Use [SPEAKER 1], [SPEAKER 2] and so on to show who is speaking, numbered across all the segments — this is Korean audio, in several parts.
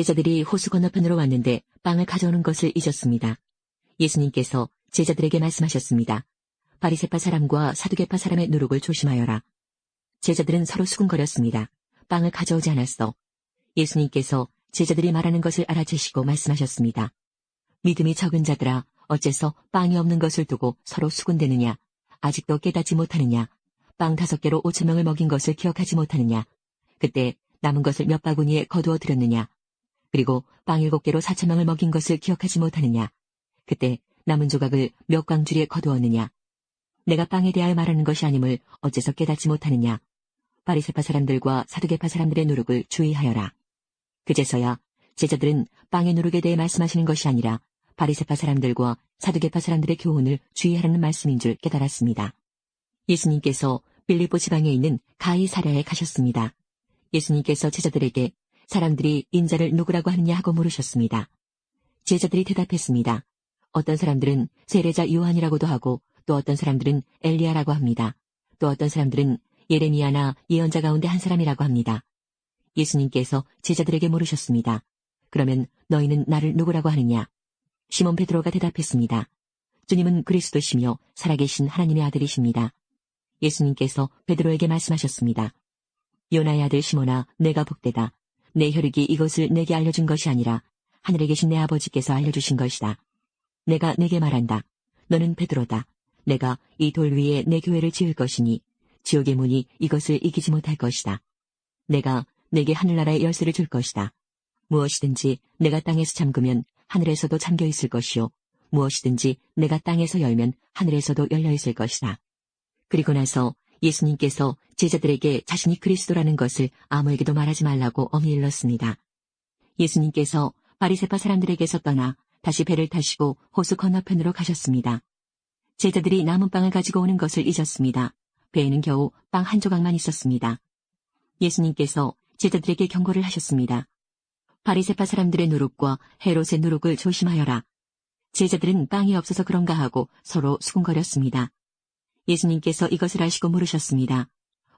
[SPEAKER 1] 제자들이 호수 건너편으로 왔는데 빵을 가져오는 것을 잊었습니다. 예수님께서 제자들에게 말씀하셨습니다. 바리새파 사람과 사두개파 사람의 누룩을 조심하여라. 제자들은 서로 수군거렸습니다. 빵을 가져오지 않았어. 예수님께서 제자들이 말하는 것을 알아채시고 말씀하셨습니다. 믿음이 적은 자들아, 어째서 빵이 없는 것을 두고 서로 수군대느냐? 아직도 깨닫지 못하느냐? 빵 5개로 5,000명을 먹인 것을 기억하지 못하느냐? 그때 남은 것을 몇 바구니에 거두어 들였느냐? 그리고 빵 7개로 4,000명을 먹인 것을 기억하지 못하느냐? 그때 남은 조각을 몇 광주리에 거두었느냐? 내가 빵에 대하여 말하는 것이 아님을 어째서 깨닫지 못하느냐? 바리새파 사람들과 사두개파 사람들의 누룩을 주의하여라. 그제서야 제자들은 빵의 누룩에 대해 말씀하시는 것이 아니라 바리새파 사람들과 사두개파 사람들의 교훈을 주의하라는 말씀인 줄 깨달았습니다. 예수님께서 빌립보 지방에 있는 가이사랴에 가셨습니다. 예수님께서 제자들에게 사람들이 인자를 누구라고 하느냐 하고 물으셨습니다. 제자들이 대답했습니다. 어떤 사람들은 세례자 요한이라고도 하고 또 어떤 사람들은 엘리야라고 합니다. 또 어떤 사람들은 예레미야나 예언자 가운데 한 사람이라고 합니다. 예수님께서 제자들에게 물으셨습니다. 그러면 너희는 나를 누구라고 하느냐? 시몬 베드로가 대답했습니다. 주님은 그리스도시며 살아계신 하나님의 아들이십니다. 예수님께서 베드로에게 말씀하셨습니다. 요나의 아들 시몬아, 내가 복되다. 내 혈육이 이것을 내게 알려준 것이 아니라 하늘에 계신 내 아버지께서 알려주신 것이다. 내가 내게 말한다. 너는 베드로다. 내가 이 돌 위에 내 교회를 지을 것이니 지옥의 문이 이것을 이기지 못할 것이다. 내가 내게 하늘나라의 열쇠를 줄 것이다. 무엇이든지 내가 땅에서 잠그면 하늘에서도 잠겨 있을 것이요. 무엇이든지 내가 땅에서 열면 하늘에서도 열려 있을 것이다. 그리고 나서 예수님께서 제자들에게 자신이 그리스도라는 것을 아무에게도 말하지 말라고 엄히 일렀습니다. 예수님께서 바리새파 사람들에게서 떠나 다시 배를 타시고 호수 건너편으로 가셨습니다. 제자들이 남은 빵을 가지고 오는 것을 잊었습니다. 배에는 겨우 빵 한 조각만 있었습니다. 예수님께서 제자들에게 경고를 하셨습니다. 바리새파 사람들의 누룩과 헤롯의 누룩을 조심하여라. 제자들은 빵이 없어서 그런가 하고 서로 수군거렸습니다. 예수님께서 이것을 아시고 물으셨습니다.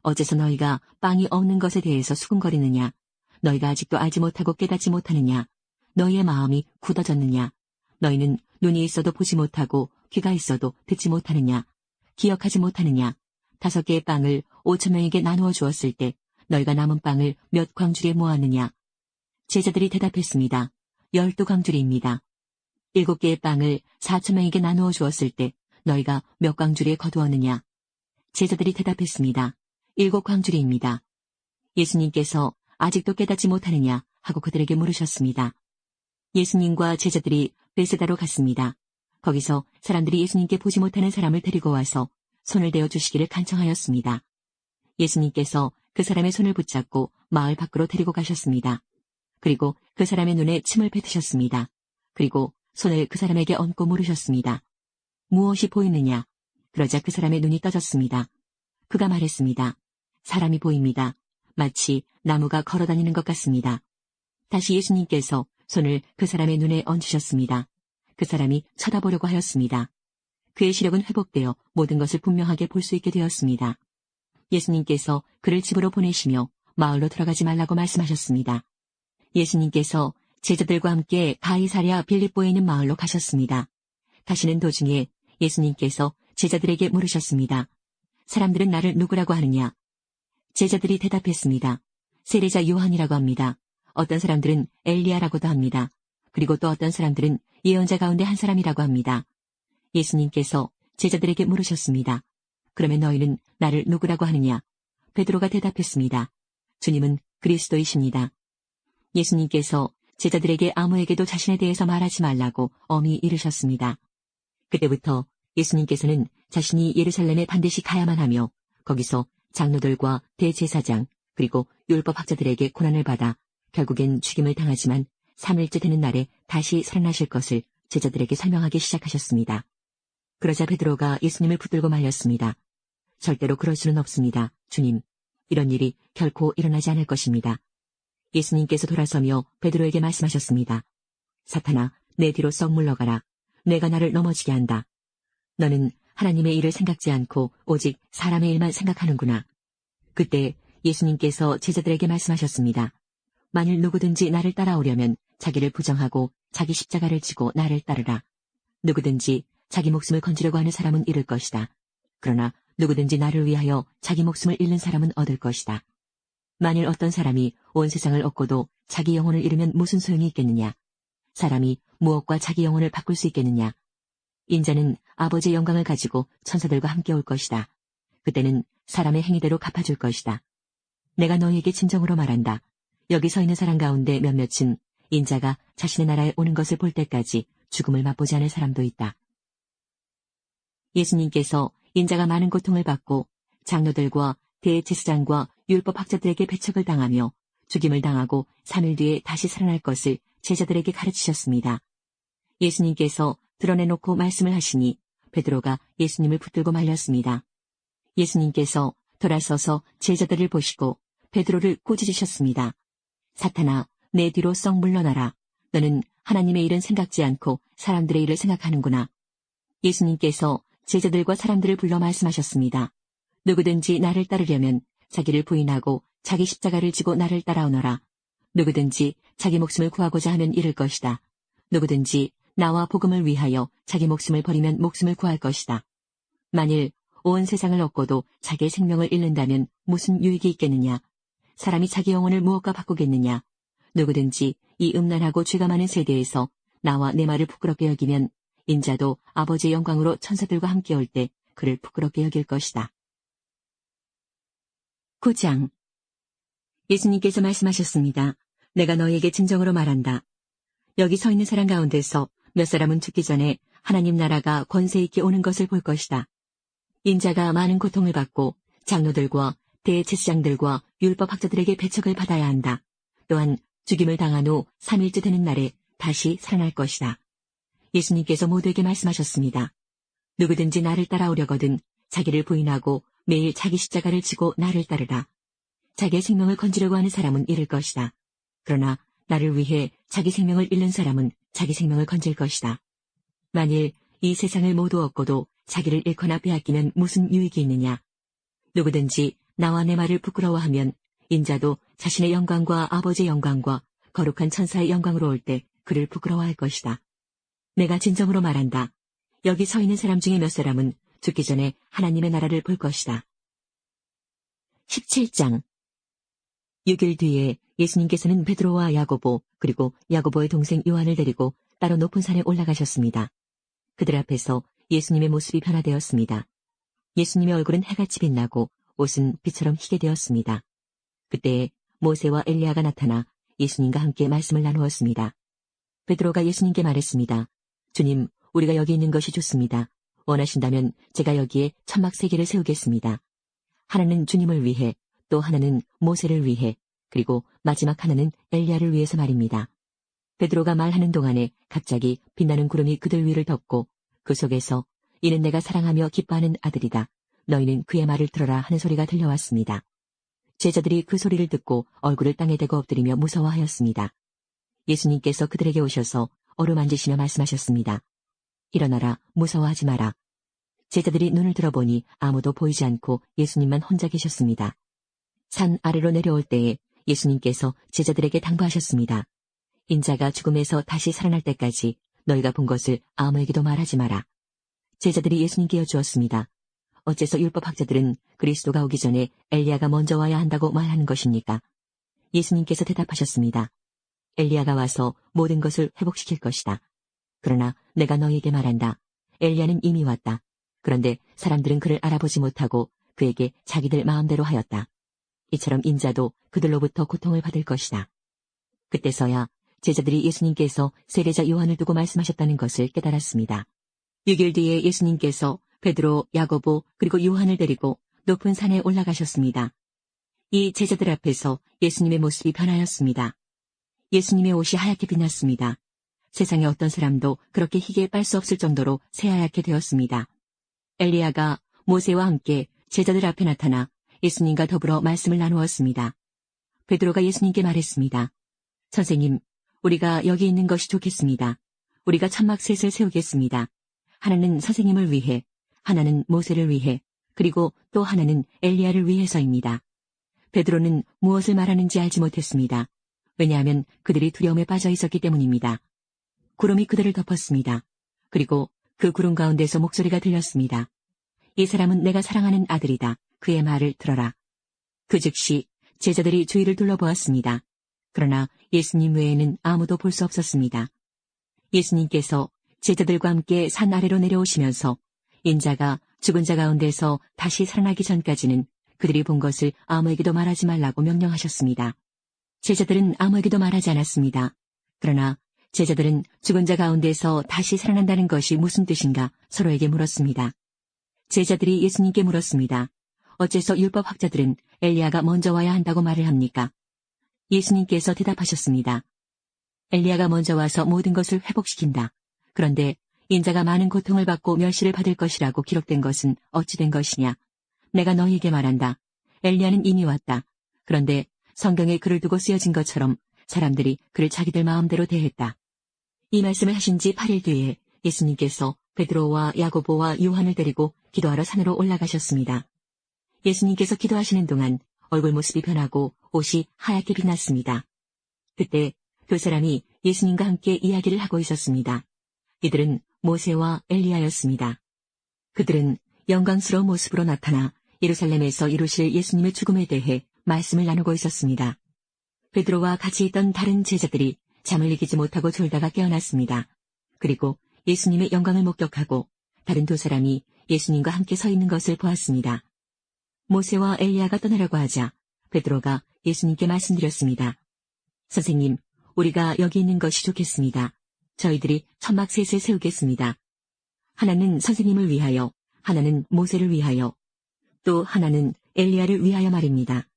[SPEAKER 1] 어째서 너희가 빵이 없는 것에 대해서 수군거리느냐? 너희가 아직도 알지 못하고 깨닫지 못하느냐? 너희의 마음이 굳어졌느냐? 너희는 눈이 있어도 보지 못하고 귀가 있어도 듣지 못하느냐? 기억하지 못하느냐? 5개의 빵을 5,000명에게 나누어 주었을 때 너희가 남은 빵을 몇 광주리에 모았느냐? 제자들이 대답했습니다. 12광주리입니다. 7개의 빵을 4,000명에게 나누어 주었을 때 너희가 몇 광주리에 거두었느냐? 제자들이 대답했습니다. 7광주리입니다. 예수님께서 아직도 깨닫지 못하느냐 하고 그들에게 물으셨습니다. 예수님과 제자들이 베세다로 갔습니다. 거기서 사람들이 예수님께 보지 못하는 사람을 데리고 와서 손을 대어 주시기를 간청하였습니다. 예수님께서 그 사람의 손을 붙잡고 마을 밖으로 데리고 가셨습니다. 그리고 그 사람의 눈에 침을 뱉으셨습니다. 그리고 손을 그 사람에게 얹고 물으셨습니다. 무엇이 보이느냐? 그러자 그 사람의 눈이 떠졌습니다. 그가 말했습니다. 사람이 보입니다. 마치 나무가 걸어다니는 것 같습니다. 다시 예수님께서 손을 그 사람의 눈에 얹으셨습니다. 그 사람이 쳐다보려고 하였습니다. 그의 시력은 회복되어 모든 것을 분명하게 볼 수 있게 되었습니다. 예수님께서 그를 집으로 보내시며 마을로 들어가지 말라고 말씀하셨습니다. 예수님께서 제자들과 함께 가이사랴 빌립보에 있는 마을로 가셨습니다. 가시는 도중에 예수님께서 제자들에게 물으셨습니다. 사람들은 나를 누구라고 하느냐? 제자들이 대답했습니다. 세례자 요한이라고 합니다. 어떤 사람들은 엘리야라고도 합니다. 그리고 또 어떤 사람들은 예언자 가운데 한 사람이라고 합니다. 예수님께서 제자들에게 물으셨습니다. 그러면 너희는 나를 누구라고 하느냐? 베드로가 대답했습니다. 주님은 그리스도이십니다. 예수님께서 제자들에게 아무에게도 자신에 대해서 말하지 말라고 엄히 이르셨습니다. 그때부터 예수님께서는 자신이 예루살렘에 반드시 가야만 하며 거기서 장로들과 대제사장 그리고 율법학자들에게 고난을 받아 결국엔 죽임을 당하지만 3일째 되는 날에 다시 살아나실 것을 제자들에게 설명하기 시작하셨습니다. 그러자 베드로가 예수님을 붙들고 말렸습니다. 절대로 그럴 수는 없습니다. 주님, 이런 일이 결코 일어나지 않을 것입니다. 예수님께서 돌아서며 베드로에게 말씀하셨습니다. 사탄아, 내 뒤로 썩 물러가라. 내가 나를 넘어지게 한다. 너는 하나님의 일을 생각지 않고 오직 사람의 일만 생각하는구나. 그때 예수님께서 제자들에게 말씀하셨습니다. 만일 누구든지 나를 따라오려면 자기를 부정하고 자기 십자가를 지고 나를 따르라. 누구든지 자기 목숨을 건지려고 하는 사람은 잃을 것이다. 그러나 누구든지 나를 위하여 자기 목숨을 잃는 사람은 얻을 것이다. 만일 어떤 사람이 온 세상을 얻고도 자기 영혼을 잃으면 무슨 소용이 있겠느냐? 사람이 무엇과 자기 영혼을 바꿀 수 있겠느냐? 인자는 아버지의 영광을 가지고 천사들과 함께 올 것이다. 그때는 사람의 행위대로 갚아줄 것이다. 내가 너희에게 진정으로 말한다. 여기 서 있는 사람 가운데 몇몇은 인자가 자신의 나라에 오는 것을 볼 때까지 죽음을 맛보지 않을 사람도 있다. 예수님께서 인자가 많은 고통을 받고 장로들과 대제사장과 율법학자들에게 배척을 당하며 죽임을 당하고 3일 뒤에 다시 살아날 것을 제자들에게 가르치셨습니다. 예수님께서 드러내놓고 말씀을 하시니 베드로가 예수님을 붙들고 말렸습니다. 예수님께서 돌아서서 제자들을 보시고 베드로를 꾸짖으셨습니다. 사탄아, 내 뒤로 썩 물러나라. 너는 하나님의 일은 생각지 않고 사람들의 일을 생각하는구나. 예수님께서 제자들과 사람들을 불러 말씀하셨습니다. 누구든지 나를 따르려면 자기를 부인하고 자기 십자가를 지고 나를 따라오너라. 누구든지 자기 목숨을 구하고자 하면 잃을 것이다. 누구든지 나와 복음을 위하여 자기 목숨을 버리면 목숨을 구할 것이다. 만일 온 세상을 얻고도 자기의 생명을 잃는다면 무슨 유익이 있겠느냐? 사람이 자기 영혼을 무엇과 바꾸겠느냐? 누구든지 이 음란하고 죄가 많은 세대에서 나와 내 말을 부끄럽게 여기면 인자도 아버지의 영광으로 천사들과 함께 올 때 그를 부끄럽게 여길 것이다. 9장. 예수님께서 말씀하셨습니다. 내가 너희에게 진정으로 말한다. 여기 서 있는 사람 가운데서 몇 사람은 죽기 전에 하나님 나라가 권세 있게 오는 것을 볼 것이다. 인자가 많은 고통을 받고 장로들과 대제사장들과 율법학자들에게 배척을 받아야 한다. 또한 죽임을 당한 후 3일째 되는 날에 다시 살아날 것이다. 예수님께서 모두에게 말씀하셨습니다. 누구든지 나를 따라오려거든 자기를 부인하고 매일 자기 십자가를 지고 나를 따르라. 자기의 생명을 건지려고 하는 사람은 잃을 것이다. 그러나 나를 위해 자기 생명을 잃는 사람은 자기 생명을 건질 것이다. 만일 이 세상을 모두 얻고도 자기를 잃거나 빼앗기면 무슨 유익이 있느냐? 누구든지 나와 내 말을 부끄러워하면 인자도 자신의 영광과 아버지의 영광과 거룩한 천사의 영광으로 올 때 그를 부끄러워할 것이다. 내가 진정으로 말한다. 여기 서 있는 사람 중에 몇 사람은 죽기 전에 하나님의 나라를 볼 것이다. 17장. 6일 뒤에 예수님께서는 베드로와 야고보 그리고 야고보의 동생 요한을 데리고 따로 높은 산에 올라가셨습니다. 그들 앞에서 예수님의 모습이 변화되었습니다. 예수님의 얼굴은 해같이 빛나고 옷은 빛처럼 희게 되었습니다. 그때 모세와 엘리야가 나타나 예수님과 함께 말씀을 나누었습니다. 베드로가 예수님께 말했습니다. 주님, 우리가 여기 있는 것이 좋습니다. 원하신다면 제가 여기에 천막 3개를 세우겠습니다. 하나는 주님을 위해, 또 하나는 모세를 위해, 그리고 마지막 하나는 엘리야를 위해서 말입니다. 베드로가 말하는 동안에 갑자기 빛나는 구름이 그들 위를 덮고 그 속에서 이는 내가 사랑하며 기뻐하는 아들이다. 너희는 그의 말을 들어라 하는 소리가 들려왔습니다. 제자들이 그 소리를 듣고 얼굴을 땅에 대고 엎드리며 무서워하였습니다. 예수님께서 그들에게 오셔서 어루만지시며 말씀하셨습니다. 일어나라, 무서워하지 마라. 제자들이 눈을 들어보니 아무도 보이지 않고 예수님만 혼자 계셨습니다. 산 아래로 내려올 때에 예수님께서 제자들에게 당부하셨습니다. 인자가 죽음에서 다시 살아날 때까지 너희가 본 것을 아무에게도 말하지 마라. 제자들이 예수님께 여쭈었습니다. 어째서 율법학자들은 그리스도가 오기 전에 엘리야가 먼저 와야 한다고 말하는 것입니까? 예수님께서 대답하셨습니다. 엘리야가 와서 모든 것을 회복시킬 것이다. 그러나 내가 너희에게 말한다. 엘리야는 이미 왔다. 그런데 사람들은 그를 알아보지 못하고 그에게 자기들 마음대로 하였다. 이처럼 인자도 그들로부터 고통을 받을 것이다. 그때서야 제자들이 예수님께서 세례자 요한을 두고 말씀하셨다는 것을 깨달았습니다. 6일 뒤에 예수님께서 베드로, 야고보 그리고 요한을 데리고 높은 산에 올라가셨습니다. 이 제자들 앞에서 예수님의 모습이 변하였습니다. 예수님의 옷이 하얗게 빛났습니다. 세상에 어떤 사람도 그렇게 희게 빨 수 없을 정도로 새하얗게 되었습니다. 엘리야가 모세와 함께 제자들 앞에 나타나 예수님과 더불어 말씀을 나누었습니다. 베드로가 예수님께 말했습니다. 선생님, 우리가 여기 있는 것이 좋겠습니다. 우리가 천막 셋을 세우겠습니다. 하나는 선생님을 위해, 하나는 모세를 위해, 그리고 또 하나는 엘리야를 위해서입니다. 베드로는 무엇을 말하는지 알지 못했습니다. 왜냐하면 그들이 두려움에 빠져 있었기 때문입니다. 구름이 그들을 덮었습니다. 그리고 그 구름 가운데서 목소리가 들렸습니다. 이 사람은 내가 사랑하는 아들이다. 그의 말을 들어라. 그 즉시 제자들이 주위를 둘러보았습니다. 그러나 예수님 외에는 아무도 볼 수 없었습니다. 예수님께서 제자들과 함께 산 아래로 내려오시면서 인자가 죽은 자 가운데서 다시 살아나기 전까지는 그들이 본 것을 아무에게도 말하지 말라고 명령하셨습니다. 제자들은 아무에게도 말하지 않았습니다. 그러나 제자들은 죽은 자 가운데서 다시 살아난다는 것이 무슨 뜻인가 서로에게 물었습니다. 제자들이 예수님께 물었습니다. 어째서 율법학자들은 엘리야가 먼저 와야 한다고 말을 합니까? 예수님께서 대답하셨습니다. 엘리야가 먼저 와서 모든 것을 회복시킨다. 그런데 인자가 많은 고통을 받고 멸시를 받을 것이라고 기록된 것은 어찌 된 것이냐? 내가 너희에게 말한다. 엘리야는 이미 왔다. 그런데 성경에 그를 두고 쓰여진 것처럼 사람들이 그를 자기들 마음대로 대했다. 이 말씀을 하신 지 8일 뒤에 예수님께서 베드로와 야고보와 요한을 데리고 기도하러 산으로 올라가셨습니다. 예수님께서 기도하시는 동안 얼굴 모습이 변하고 옷이 하얗게 빛났습니다. 그때 두 사람이 예수님과 함께 이야기를 하고 있었습니다. 이들은 모세와 엘리야였습니다. 그들은 영광스러운 모습으로 나타나 예루살렘에서 이루실 예수님의 죽음에 대해 말씀을 나누고 있었습니다. 베드로와 같이 있던 다른 제자들이 잠을 이기지 못하고 졸다가 깨어났습니다. 그리고 예수님의 영광을 목격하고 다른 두 사람이 예수님과 함께 서 있는 것을 보았습니다. 모세와 엘리야가 떠나려고 하자 베드로가 예수님께 말씀드렸습니다. 선생님, 우리가 여기 있는 것이 좋겠습니다. 저희들이 천막셋을 세우겠습니다. 하나는 선생님을 위하여, 하나는 모세를 위하여, 또 하나는 엘리야를 위하여 말입니다.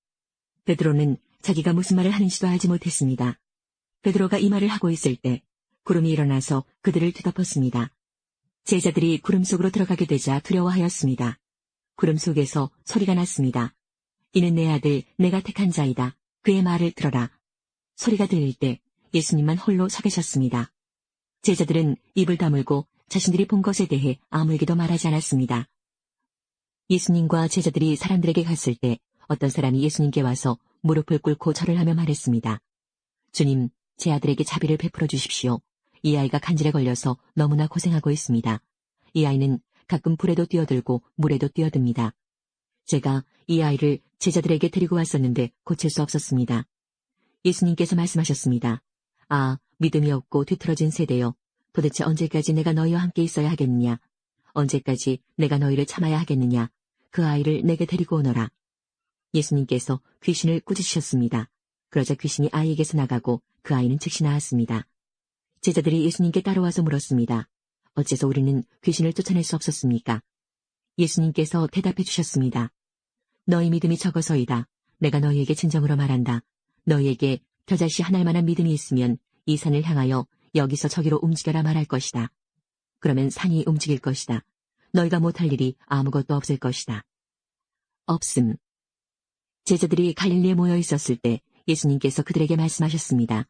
[SPEAKER 1] 베드로는 자기가 무슨 말을 하는지도 알지 못했습니다. 베드로가 이 말을 하고 있을 때 구름이 일어나서 그들을 뒤덮었습니다. 제자들이 구름 속으로 들어가게 되자 두려워하였습니다. 구름 속에서 소리가 났습니다. 이는 내 아들, 내가 택한 자이다. 그의 말을 들어라. 소리가 들릴 때 예수님만 홀로 서 계셨습니다. 제자들은 입을 다물고 자신들이 본 것에 대해 아무에게도 말하지 않았습니다. 예수님과 제자들이 사람들에게 갔을 때 어떤 사람이 예수님께 와서 무릎을 꿇고 절을 하며 말했습니다. 주님, 제 아들에게 자비를 베풀어 주십시오. 이 아이가 간질에 걸려서 너무나 고생하고 있습니다. 이 아이는 가끔 불에도 뛰어들고 물에도 뛰어듭니다. 제가 이 아이를 제자들에게 데리고 왔었는데 고칠 수 없었습니다. 예수님께서 말씀하셨습니다. 아, 믿음이 없고 뒤틀어진 세대여. 도대체 언제까지 내가 너희와 함께 있어야 하겠느냐? 언제까지 내가 너희를 참아야 하겠느냐? 그 아이를 내게 데리고 오너라. 예수님께서 귀신을 꾸짖으셨습니다. 그러자 귀신이 아이에게서 나가고 그 아이는 즉시 나았습니다. 제자들이 예수님께 따라와서 물었습니다. 어째서 우리는 귀신을 쫓아낼 수 없었습니까? 예수님께서 대답해 주셨습니다. 너희 믿음이 적어서이다. 내가 너희에게 진정으로 말한다. 너희에게 겨자씨 한 알만한 믿음이 있으면 이 산을 향하여 여기서 저기로 움직여라 말할 것이다. 그러면 산이 움직일 것이다. 너희가 못할 일이 아무것도 없을 것이다. 없음. 제자들이 갈릴리에 모여 있었을 때 예수님께서 그들에게 말씀하셨습니다.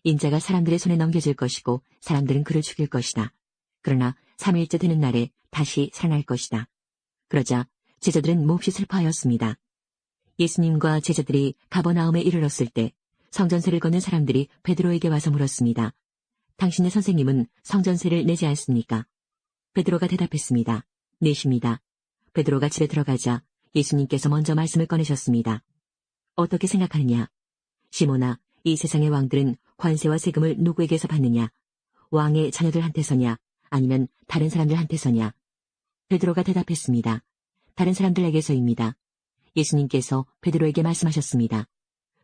[SPEAKER 1] 인자가 사람들의 손에 넘겨질 것이고 사람들은 그를 죽일 것이다. 그러나 3일째 되는 날에 다시 살아날 것이다. 그러자 제자들은 몹시 슬퍼하였습니다. 예수님과 제자들이 가버나움에 이르렀을 때 성전세를 걷는 사람들이 베드로에게 와서 물었습니다. 당신의 선생님은 성전세를 내지 않습니까? 베드로가 대답했습니다. 내십니다. 베드로가 집에 들어가자 예수님께서 먼저 말씀을 꺼내셨습니다. 어떻게 생각하느냐? 시몬아, 이 세상의 왕들은 관세와 세금을 누구에게서 받느냐? 왕의 자녀들한테서냐? 아니면 다른 사람들한테서냐? 베드로가 대답했습니다. 다른 사람들에게서입니다. 예수님께서 베드로에게 말씀하셨습니다.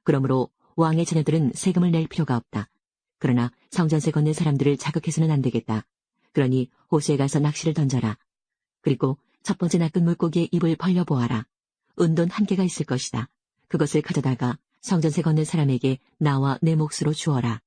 [SPEAKER 1] 그러므로 왕의 자녀들은 세금을 낼 필요가 없다. 그러나 성전세 걷는 사람들을 자극해서는 안 되겠다. 그러니 호수에 가서 낚시를 던져라. 그리고 첫 번째 낚은 물고기의 입을 벌려보아라. 은돈 1개가 있을 것이다. 그것을 가져다가 성전세 걷는 사람에게 나와 내 몫으로 주어라.